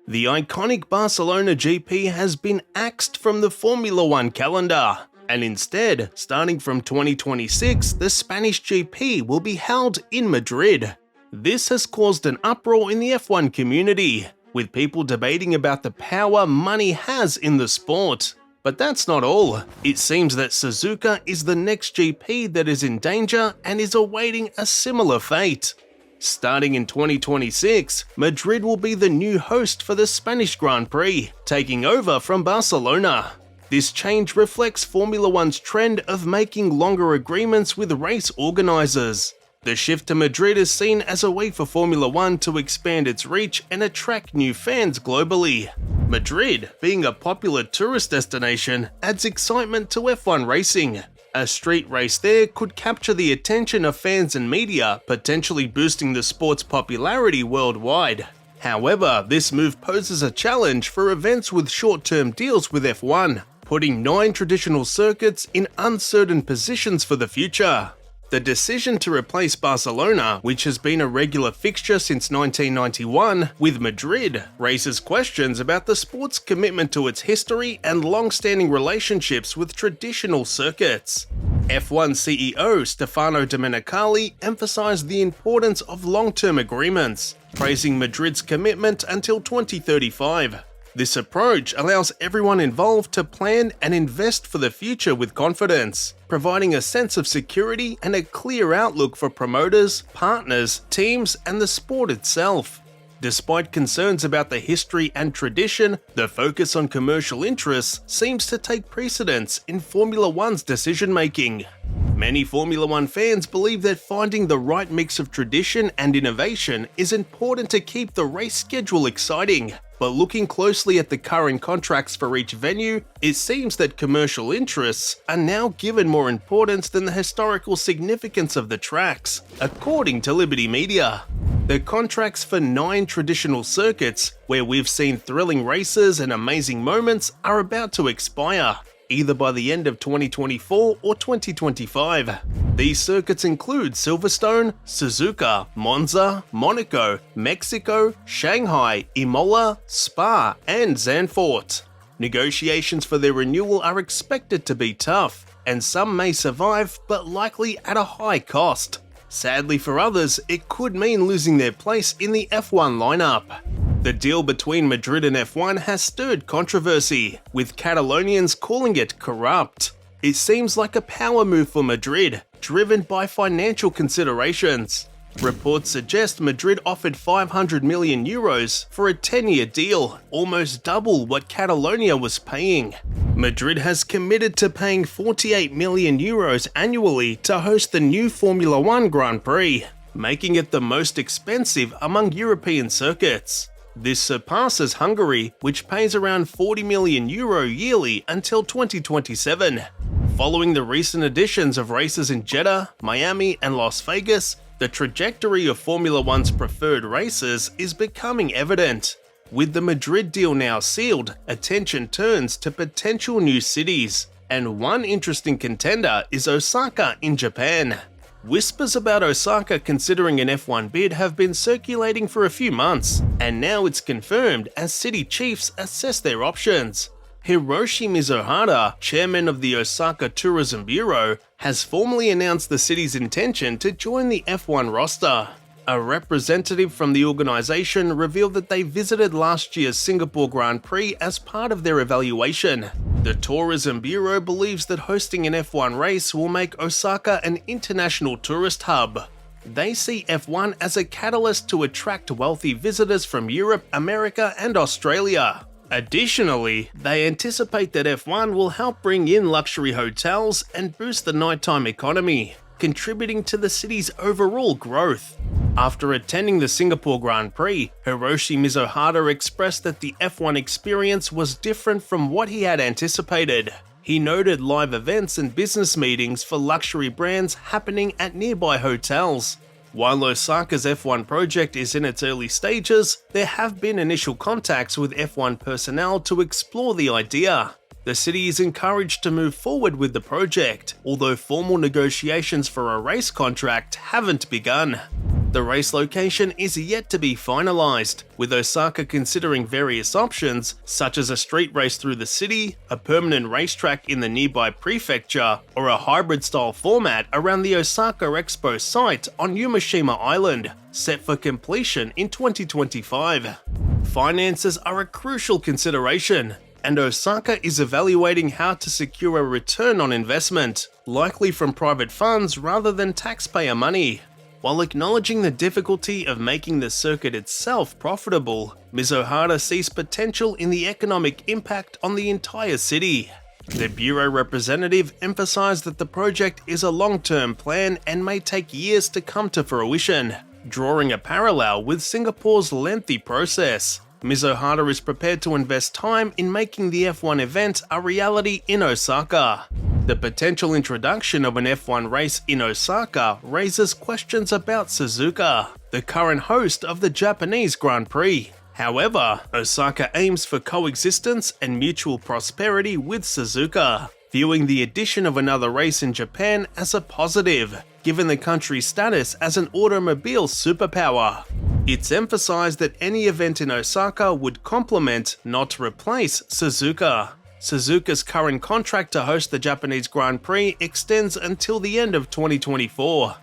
The iconic Barcelona GP has been axed from the Formula One calendar, and instead, starting from 2026, the Spanish GP will be held in Madrid. This has caused an uproar in the F1 community, with people debating about the power money has in the sport. But that's not all. It seems that Suzuka is the next GP that is in danger and is awaiting a similar fate. Starting in 2026, Madrid will be the new host for the Spanish Grand Prix, taking over from Barcelona. This change reflects Formula One's trend of making longer agreements with race organisers. The shift to Madrid is seen as a way for Formula One to expand its reach and attract new fans globally. Madrid, being a popular tourist destination, adds excitement to F1 racing. A street race there could capture the attention of fans and media, potentially boosting the sport's popularity worldwide. However, this move poses a challenge for events with short-term deals with F1, putting 9 traditional circuits in uncertain positions for the future. The decision to replace Barcelona, which has been a regular fixture since 1991, with Madrid, raises questions about the sport's commitment to its history and long-standing relationships with traditional circuits. F1 CEO Stefano Domenicali emphasized the importance of long-term agreements, praising Madrid's commitment until 2035. This approach allows everyone involved to plan and invest for the future with confidence, providing a sense of security and a clear outlook for promoters, partners, teams, and the sport itself. Despite concerns about the history and tradition, the focus on commercial interests seems to take precedence in Formula One's decision-making. Many Formula One fans believe that finding the right mix of tradition and innovation is important to keep the race schedule exciting. But looking closely at the current contracts for each venue, it seems that commercial interests are now given more importance than the historical significance of the tracks, according to Liberty Media. The contracts for 9 traditional circuits, where we've seen thrilling races and amazing moments, are about to expire, either by the end of 2024 or 2025. These circuits include Silverstone, Suzuka, Monza, Monaco, Mexico, Shanghai, Imola, Spa, and Zandvoort. Negotiations for their renewal are expected to be tough, and some may survive, but likely at a high cost. Sadly for others, it could mean losing their place in the F1 lineup. The deal between Madrid and F1 has stirred controversy, with Catalonians calling it corrupt. It seems like a power move for Madrid, driven by financial considerations. Reports suggest Madrid offered €500 million for a 10-year deal, almost double what Catalonia was paying. Madrid has committed to paying €48 million annually to host the new Formula One Grand Prix, making it the most expensive among European circuits. This surpasses Hungary, which pays around €40 million yearly until 2027. Following the recent additions of races in Jeddah, Miami, and Las Vegas, the trajectory of Formula One's preferred races is becoming evident. With the Madrid deal now sealed, attention turns to potential new cities, and one interesting contender is Osaka in Japan. Whispers about Osaka considering an F1 bid have been circulating for a few months, and now it's confirmed as city chiefs assess their options. Hiroshi Mizuhara, chairman of the Osaka Tourism Bureau, has formally announced the city's intention to join the F1 roster. A representative from the organization revealed that they visited last year's Singapore Grand Prix as part of their evaluation. The Tourism Bureau believes that hosting an F1 race will make Osaka an international tourist hub. They see F1 as a catalyst to attract wealthy visitors from Europe, America, and Australia. Additionally, they anticipate that F1 will help bring in luxury hotels and boost the nighttime economy, contributing to the city's overall growth. After attending the Singapore Grand Prix, Hiroshi Mizuhara expressed that the F1 experience was different from what he had anticipated. He noted live events and business meetings for luxury brands happening at nearby hotels. While Osaka's F1 project is in its early stages, there have been initial contacts with F1 personnel to explore the idea. The city is encouraged to move forward with the project, although formal negotiations for a race contract haven't begun. The race location is yet to be finalized, with Osaka considering various options such as a street race through the city, a permanent racetrack in the nearby prefecture, or a hybrid-style format around the Osaka Expo site on Yumeshima Island, set for completion in 2025. Finances are a crucial consideration, and Osaka is evaluating how to secure a return on investment, likely from private funds rather than taxpayer money. While acknowledging the difficulty of making the circuit itself profitable, Mizuhara sees potential in the economic impact on the entire city. The bureau representative emphasized that the project is a long-term plan and may take years to come to fruition, drawing a parallel with Singapore's lengthy process. Mizuhara is prepared to invest time in making the F1 event a reality in Osaka. The potential introduction of an F1 race in Osaka raises questions about Suzuka, the current host of the Japanese Grand Prix. However, Osaka aims for coexistence and mutual prosperity with Suzuka, viewing the addition of another race in Japan as a positive, given the country's status as an automobile superpower. It's emphasized that any event in Osaka would complement, not replace, Suzuka. Suzuka's current contract to host the Japanese Grand Prix extends until the end of 2024.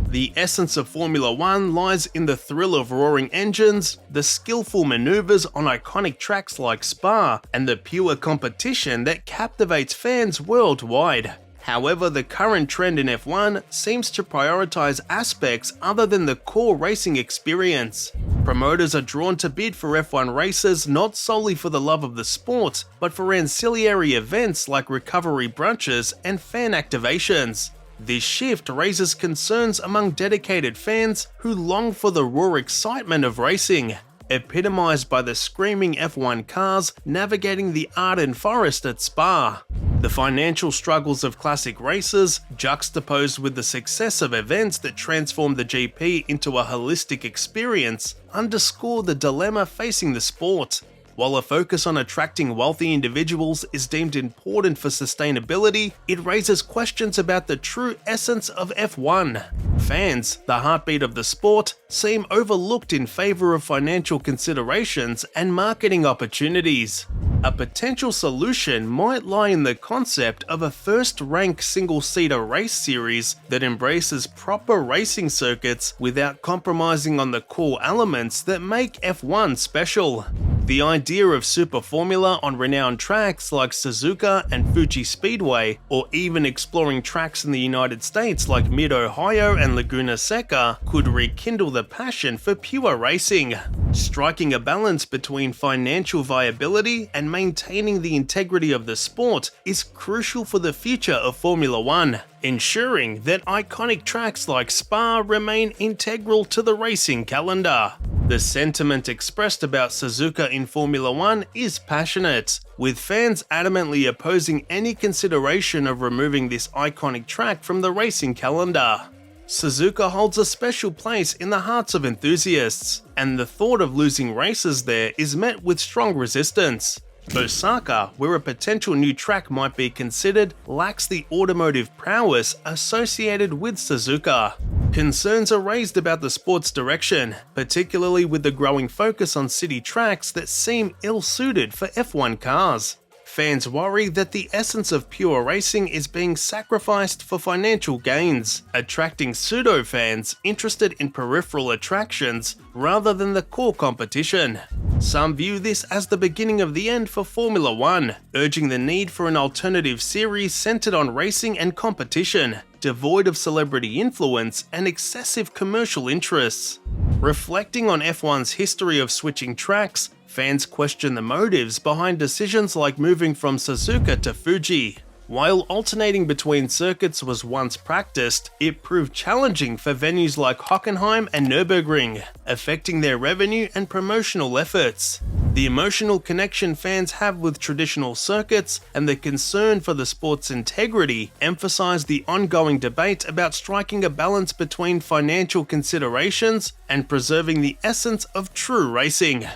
The essence of Formula One lies in the thrill of roaring engines, the skillful maneuvers on iconic tracks like Spa, and the pure competition that captivates fans worldwide. However, the current trend in F1 seems to prioritize aspects other than the core racing experience. Promoters are drawn to bid for F1 races not solely for the love of the sport, but for ancillary events like recovery brunches and fan activations. This shift raises concerns among dedicated fans who long for the raw excitement of racing, epitomized by the screaming F1 cars navigating the Ardennes forest at Spa. The financial struggles of classic races, juxtaposed with the success of events that transform the GP into a holistic experience, underscore the dilemma facing the sport. While a focus on attracting wealthy individuals is deemed important for sustainability, it raises questions about the true essence of F1. Fans, the heartbeat of the sport, seem overlooked in favor of financial considerations and marketing opportunities. A potential solution might lie in the concept of a first-rank single-seater race series that embraces proper racing circuits without compromising on the core elements that make F1 special. The idea of super formula on renowned tracks like Suzuka and Fuji Speedway, or even exploring tracks in the United States like Mid-Ohio and Laguna Seca, could rekindle the passion for pure racing. Striking a balance between financial viability and maintaining the integrity of the sport is crucial for the future of Formula One, ensuring that iconic tracks like Spa remain integral to the racing calendar. The sentiment expressed about Suzuka in Formula One is passionate, with fans adamantly opposing any consideration of removing this iconic track from the racing calendar. Suzuka holds a special place in the hearts of enthusiasts, and the thought of losing races there is met with strong resistance. Osaka, where a potential new track might be considered, lacks the automotive prowess associated with Suzuka. Concerns are raised about the sport's direction, particularly with the growing focus on city tracks that seem ill-suited for F1 cars. Fans worry that the essence of pure racing is being sacrificed for financial gains, attracting pseudo-fans interested in peripheral attractions rather than the core competition. Some view this as the beginning of the end for Formula One, urging the need for an alternative series centered on racing and competition, devoid of celebrity influence and excessive commercial interests. Reflecting on F1's history of switching tracks, fans question the motives behind decisions like moving from Suzuka to Fuji. While alternating between circuits was once practiced, it proved challenging for venues like Hockenheim and Nürburgring, affecting their revenue and promotional efforts. The emotional connection fans have with traditional circuits and the concern for the sport's integrity emphasize the ongoing debate about striking a balance between financial considerations and preserving the essence of true racing.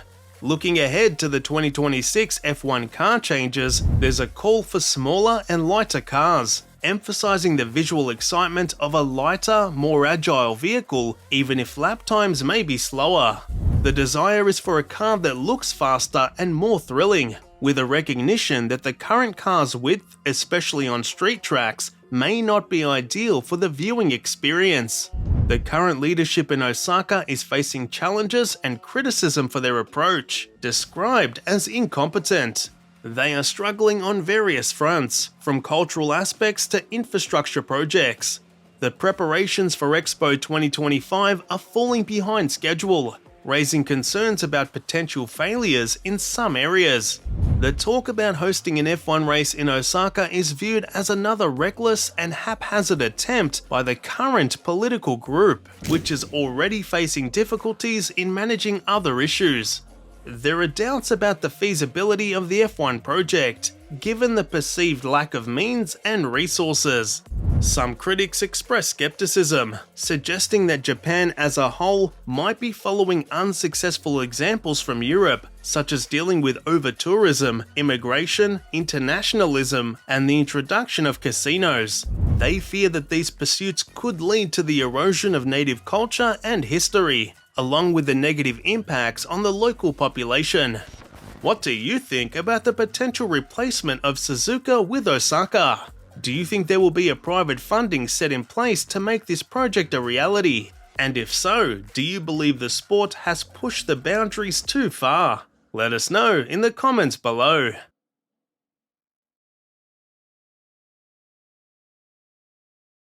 Looking ahead to the 2026 F1 car changes, there's a call for smaller and lighter cars. emphasizing the visual excitement of a lighter, more agile vehicle, even if lap times may be slower. The desire is for a car that looks faster and more thrilling, with a recognition that the current car's width, especially on street tracks, may not be ideal for the viewing experience. The current leadership in Osaka is facing challenges and criticism for their approach, described as incompetent. They are struggling on various fronts, from cultural aspects to infrastructure projects. The preparations for Expo 2025 are falling behind schedule, raising concerns about potential failures in some areas. The talk about hosting an F1 race in Osaka is viewed as another reckless and haphazard attempt by the current political group, which is already facing difficulties in managing other issues. There are doubts about the feasibility of the F1 project, given the perceived lack of means and resources. Some critics express skepticism, suggesting that Japan as a whole might be following unsuccessful examples from Europe, such as dealing with over-tourism, immigration, internationalism, and the introduction of casinos. They fear that these pursuits could lead to the erosion of native culture and history, along with the negative impacts on the local population. What do you think about the potential replacement of Suzuka with Osaka? Do you think there will be a private funding set in place to make this project a reality? And if so, do you believe the sport has pushed the boundaries too far? Let us know in the comments below.